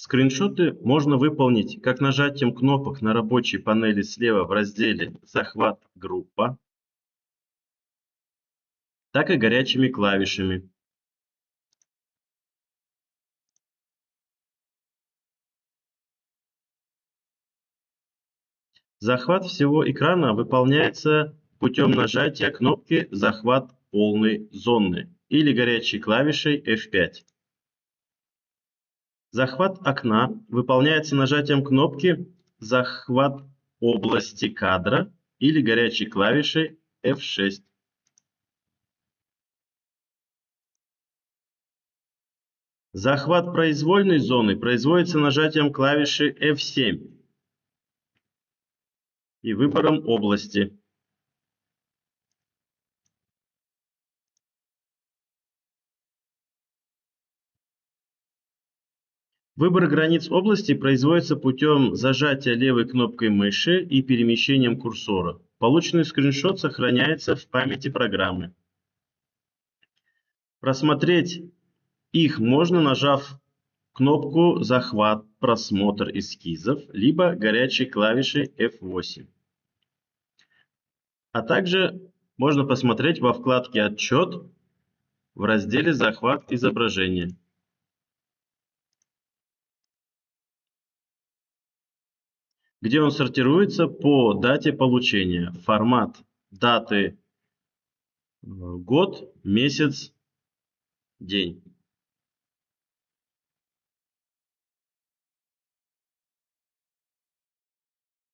Скриншоты можно выполнить как нажатием кнопок на рабочей панели слева в разделе «Захват группа», так и горячими клавишами. Захват всего экрана выполняется путем нажатия кнопки «Захват полной зоны» или горячей клавишей F5. Захват окна выполняется нажатием кнопки «Захват области кадра» или горячей клавишей F6. Захват произвольной зоны производится нажатием клавиши F7 и выбором области. Выбор границ области производится путем зажатия левой кнопкой мыши и перемещением курсора. Полученный скриншот сохраняется в памяти программы. Просмотреть их можно, нажав кнопку «Захват», «Просмотр эскизов», либо горячей клавишей F8. А также можно посмотреть во вкладке «Отчет» в разделе «Захват изображения». Где он сортируется по дате получения. Формат даты, год, месяц, день.